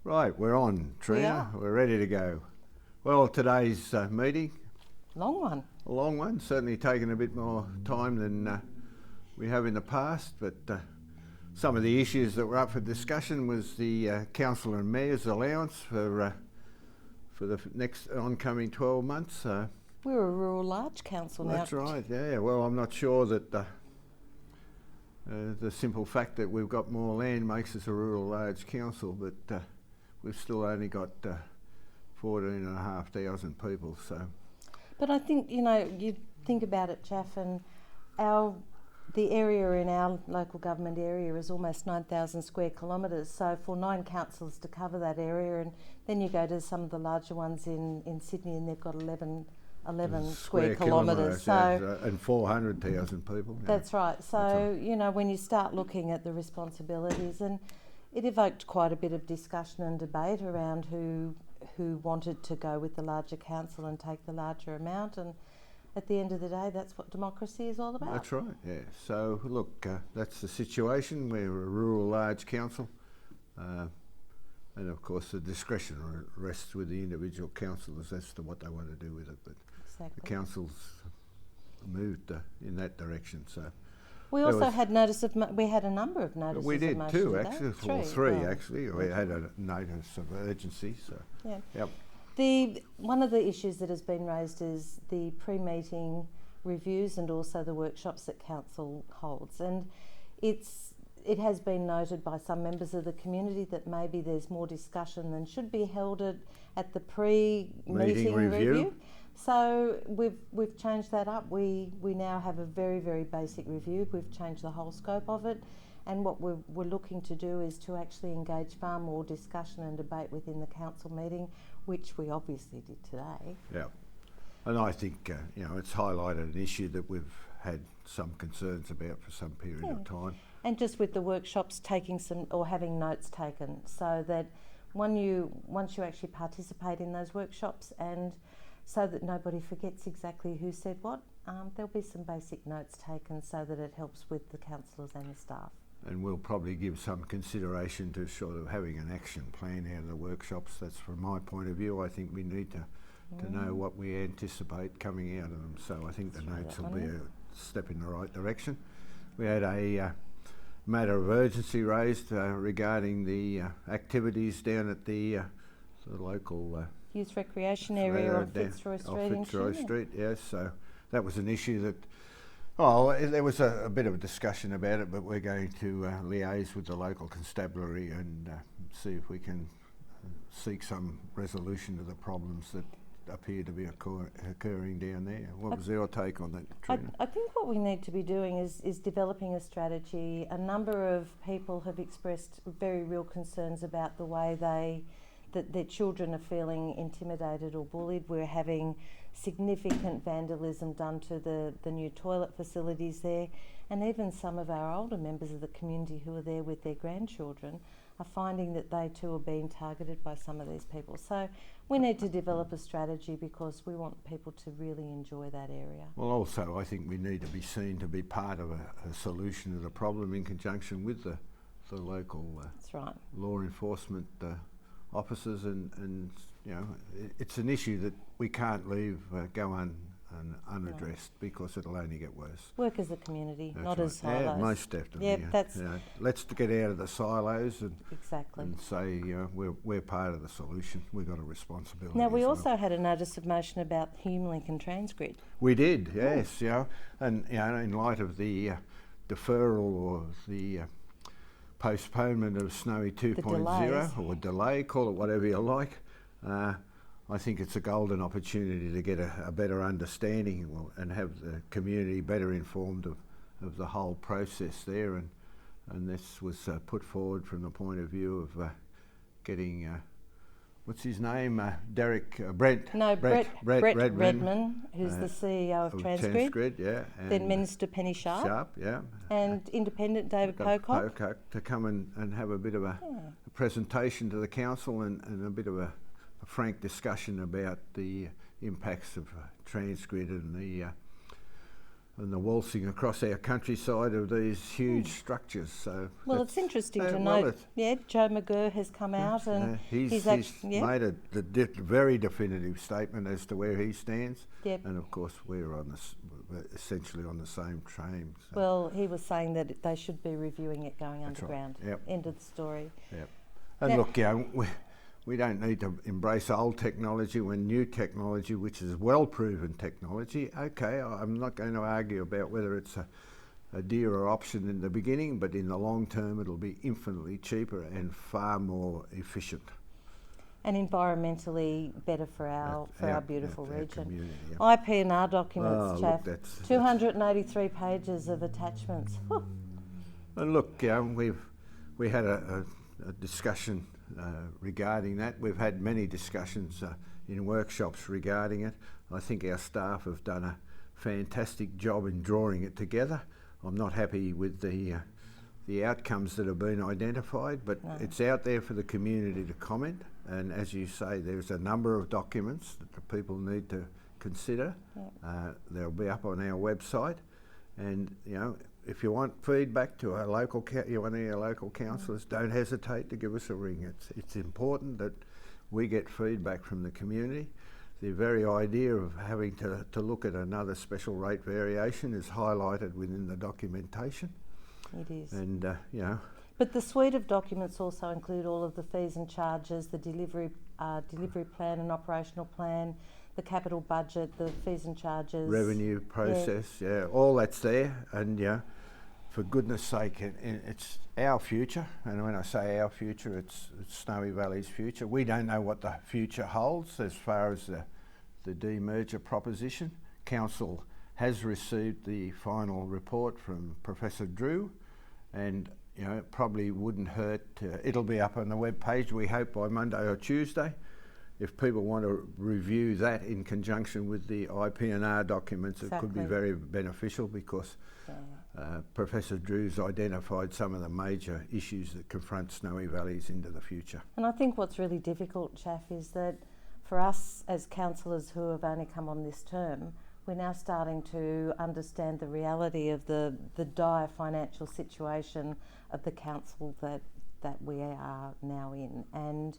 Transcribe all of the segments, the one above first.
Right, we're on, Trina. We're ready to go. Well, today's meeting, Long one. a long one, certainly taken a bit more time than we have in the past, but some of the issues that were up for discussion was the Council and Mayor's allowance for the next oncoming 12 months. We're a rural large council now. That's right, yeah. Well, I'm not sure that the simple fact that we've got more land makes us a rural large council, but we've still only got 14,500 people, so. But I think, you think about it, Chaff, and the area in our local government area is almost 9,000 square kilometres, so for 9 councils to cover that area, and then you go to some of the larger ones in Sydney and they've got 11 square kilometres. So, and 400,000 people. Yeah. That's right. So, when you start looking at the responsibilities, and it evoked quite a bit of discussion and debate around who wanted to go with the larger council and take the larger amount, and at the end of the day, that's what democracy is all about. That's right, yeah. So, look, that's the situation. We're a rural large council. And of course, the discretion rests with the individual councillors as to what they want to do with it. But exactly. The council's moved in that direction. So we also had we had a number of notices. We did of motion too, today. actually. Three, actually. We had a notice of urgency. So yeah. Yep. One of the issues that has been raised is the pre-meeting reviews and also the workshops that council holds, and it has been noted by some members of the community that maybe there's more discussion than should be held at the pre-meeting review. So we've changed that up. We now have a very, very basic review. We've changed the whole scope of it, and what we're looking to do is to actually engage far more discussion and debate within the council meeting, which we obviously did today. Yeah, and I think it's highlighted an issue that we've had some concerns about for some period of time. And just with the workshops, having notes taken, so that once you actually participate in those workshops, and so that nobody forgets exactly who said what, there'll be some basic notes taken so that it helps with the councillors and the staff. And we'll probably give some consideration to sort of having an action plan out of the workshops. That's from my point of view. I think we need to know what we anticipate coming out of them. So I think the notes will be a step in the right direction. We had a matter of urgency raised regarding the activities down at the local youth recreation area on Fitzroy Street. Yes. So that was an issue that there was a bit of a discussion about it, but we're going to liaise with the local constabulary and see if we can seek some resolution to the problems that appear to be occurring down there. What was your take on that, Trina? I think what we need to be doing is developing a strategy. A number of people have expressed very real concerns about the way that their children are feeling intimidated or bullied. We're having significant vandalism done to the new toilet facilities there, and even some of our older members of the community who are there with their grandchildren are finding that they too are being targeted by some of these people. So we need to develop a strategy because we want people to really enjoy that area. Well, also I think we need to be seen to be part of a solution to the problem in conjunction with the local That's right. law enforcement officers, and it's an issue that we can't leave go unaddressed because it'll only get worse. Work as a community, That's not right. as silos. Yeah, most definitely. Yeah, let's get out of the silos and say we're part of the solution. We've got a responsibility. Now we also had a notice of motion about HumeLink and Transgrid. We did, yes. And in light of the deferral or the postponement of Snowy 2.0 or delay, call it whatever you like. I think it's a golden opportunity to get a better understanding and have the community better informed of the whole process there. And this was put forward from the point of view of getting, what's his name? Brett Redman, who's the CEO of Transgrid. Yeah. Then Minister Penny Sharp. Yeah. And Independent David Pocock. To come and have a bit of a presentation to the council and a bit of a frank discussion about the impacts of Transgrid and and the waltzing across our countryside of these huge structures. So well, it's interesting to note. Joe McGurr has come out and he's made a very definitive statement as to where he stands. Yep. And of course, we're essentially on the same train. So. Well, he was saying that they should be reviewing it going underground. Right. Yep. End of the story. Yep. And now, look, we don't need to embrace old technology when new technology, which is well-proven technology, okay, I'm not going to argue about whether it's a dearer option in the beginning, but in the long term it'll be infinitely cheaper and far more efficient. And environmentally better for our beautiful region. Our IPNR documents, Chaff, 283 pages of attachments. Whew. And look, we had a discussion regarding that. We've had many discussions in workshops regarding it. I think our staff have done a fantastic job in drawing it together. I'm not happy with the outcomes that have been identified, but it's out there for the community to comment. And as you say, there's a number of documents that the people need to consider. Yep. They'll be up on our website, and if you want feedback to one of our local councillors, don't hesitate to give us a ring. It's important that we get feedback from the community. The very idea of having to look at another special rate variation is highlighted within the documentation. It is. And, But the suite of documents also include all of the fees and charges, the delivery plan and operational plan, the capital budget, the fees and charges. Revenue process, all that's there. And, for goodness sake, it's our future, and when I say our future, it's Snowy Valley's future. We don't know what the future holds as far as the demerger proposition. Council has received the final report from Professor Drew, and it probably wouldn't hurt. It'll be up on the web page, we hope, by Monday or Tuesday. If people want to review that in conjunction with the IPNR documents, It could be very beneficial, because Professor Drew's identified some of the major issues that confront Snowy Valleys into the future. And I think what's really difficult, Chaff, is that for us as councillors who have only come on this term, we're now starting to understand the reality of the dire financial situation of the council that we are now in. And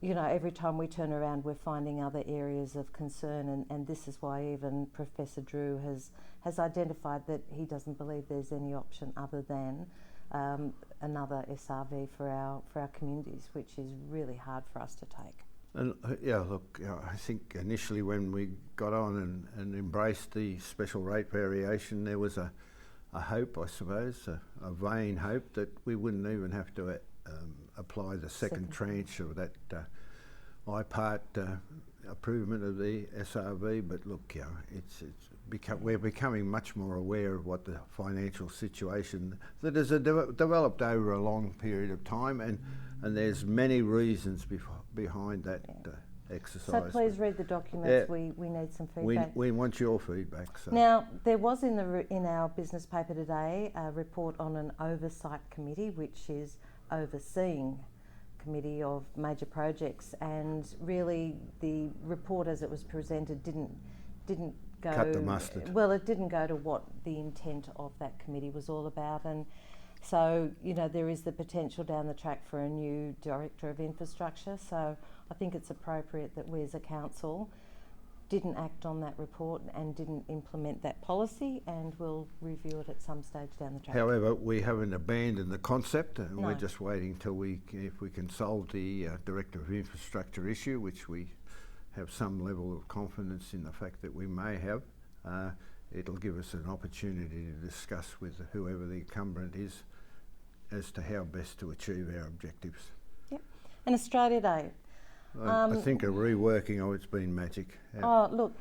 every time we turn around, we're finding other areas of concern, and this is why even Professor Drew has identified that he doesn't believe there's any option other than another SRV for our communities, which is really hard for us to take. And I think initially when we got on and embraced the special rate variation, there was a hope, I suppose, a vain hope that we wouldn't even have to apply the second tranche of that IPART improvement of the SRV. But look, we're becoming much more aware of what the financial situation that has developed over a long period of time, and there's many reasons behind that exercise. So please read the documents. We need some feedback. We want your feedback. So. Now, there was in our business paper today a report on an oversight committee, which is overseeing committee of major projects, and really the report as it was presented didn't go cut the mustard. Well, it didn't go to what the intent of that committee was all about, and so there is the potential down the track for a new director of infrastructure. So I think it's appropriate that we as a council didn't act on that report and didn't implement that policy, and we'll review it at some stage down the track. However, we haven't abandoned the concept, and we're just waiting till if we can solve the Director of Infrastructure issue, which we have some level of confidence in the fact that we may have. It'll give us an opportunity to discuss with whoever the incumbent is as to how best to achieve our objectives. Yep. And Australia Day. I think a reworking of it's been magic. Oh, look,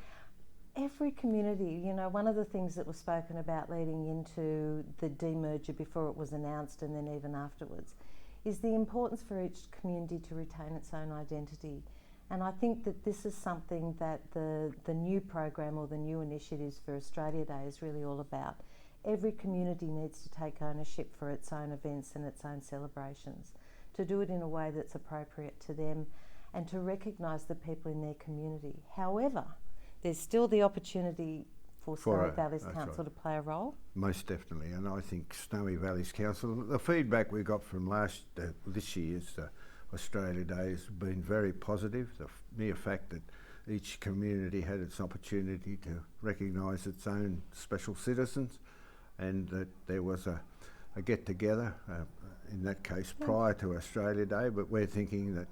every community, one of the things that was spoken about leading into the demerger before it was announced and then even afterwards is the importance for each community to retain its own identity. And I think that this is something that the new program or the new initiatives for Australia Day is really all about. Every community needs to take ownership for its own events and its own celebrations, to do it in a way that's appropriate to them, and to recognise the people in their community. However, there's still the opportunity Snowy Valleys Council to play a role. Most definitely, and I think Snowy Valleys Council, the feedback we got from this year's Australia Day has been very positive. The mere fact that each community had its opportunity to recognise its own special citizens, and that there was a get-together, in that case prior to Australia Day, but we're thinking that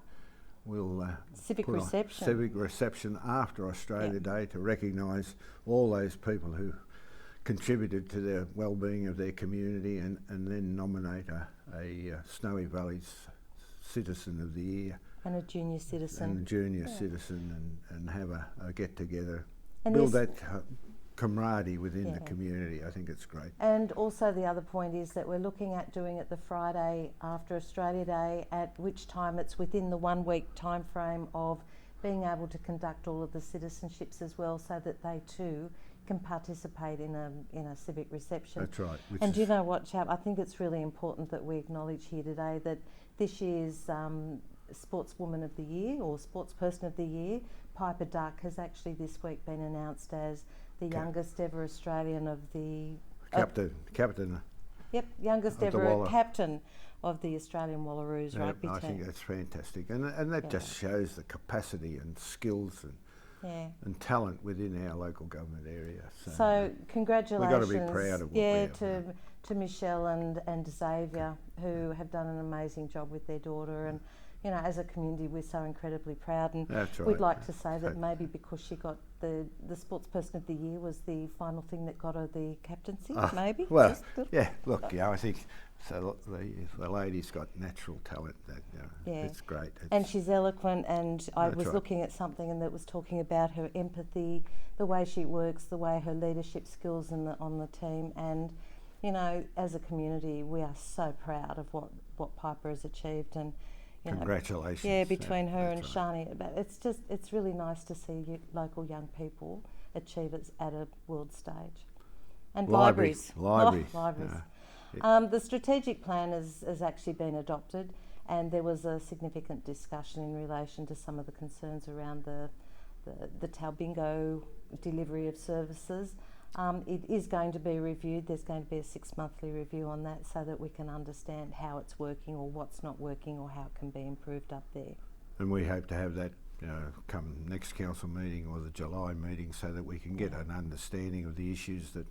we'll civic put reception. a civic reception after Australia Day to recognise all those people who contributed to the well-being of their community, and then nominate a Snowy Valleys Citizen of the Year. And a junior citizen. And a junior citizen, and have a get-together. And build that camaraderie within the community. I think it's great. And also the other point is that we're looking at doing it the Friday after Australia Day, at which time it's within the 1 week time frame of being able to conduct all of the citizenships as well, so that they too can participate in a civic reception. That's right. And do you know what, Chap? I think it's really important that we acknowledge here today that this year's Sportswoman of the Year or Sportsperson of the Year, Piper Duck, has actually this week been announced as the youngest ever Australian of the... Captain. Yep, youngest ever captain of the Australian Wallaroos rugby team. I think that's fantastic. And that just shows the capacity and skills and talent within our local government area. So congratulations. We've got to be proud of what we have. To Michelle and Xavier, who have done an amazing job with their daughter. And you know, as a community, we're so incredibly proud, and we'd like to say that maybe because she got the Sportsperson of the Year was the final thing that got her the captaincy, maybe? Well, look, I think so. The lady's got natural talent. It's great. And she's eloquent, and I was looking at something and that was talking about her empathy, the way she works, the way her leadership skills on the team, and you know, as a community, we are so proud of what Piper has achieved, and congratulations. Yeah, between her and Shani. But it's really nice to see local young people achieve it at a world stage. And libraries. The strategic plan has actually been adopted, and there was a significant discussion in relation to some of the concerns around the Talbingo delivery of services. It is going to be reviewed. There's going to be a 6-monthly review on that, so that we can understand how it's working or what's not working or how it can be improved up there. And we hope to have that come next council meeting or the July meeting, so that we can get an understanding of the issues that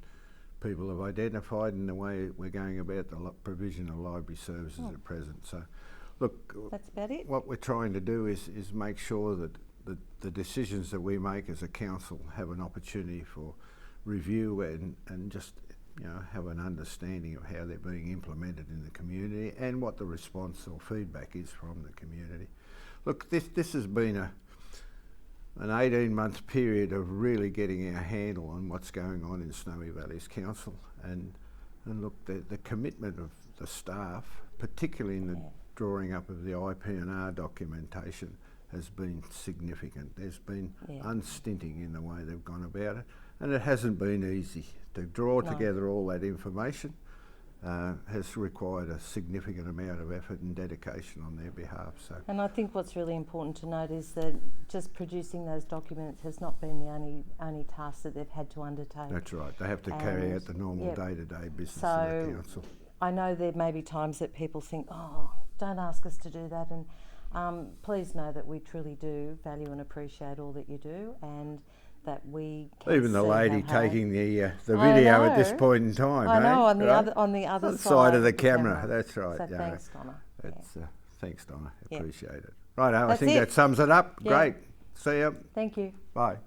people have identified and the way we're going about the provision of library services at present. So, look, that's about it. What we're trying to do is make sure that the decisions that we make as a council have an opportunity for review and just have an understanding of how they're being implemented in the community and what the response or feedback is from the community. Look, this has been an 18-month period of really getting our handle on what's going on in Snowy Valleys Council, and look, the commitment of the staff, particularly in the drawing up of the IP&R documentation, has been significant. There's been unstinting in the way they've gone about it, and it hasn't been easy to draw together all that information. Has required a significant amount of effort and dedication on their behalf. So, and I think what's really important to note is that just producing those documents has not been the only task that they've had to undertake. That's right. They have to carry out the normal day-to-day business of the council. I know there may be times that people think, don't ask us to do that, and please know that we truly do value and appreciate all that you do, and that we can even the lady taking the video at this point in time. I know, on the other side of the camera. That's right. So thanks, Donna. Thanks, Donna. Appreciate it. Right, I think that sums it up. Great. See you. Thank you. Bye.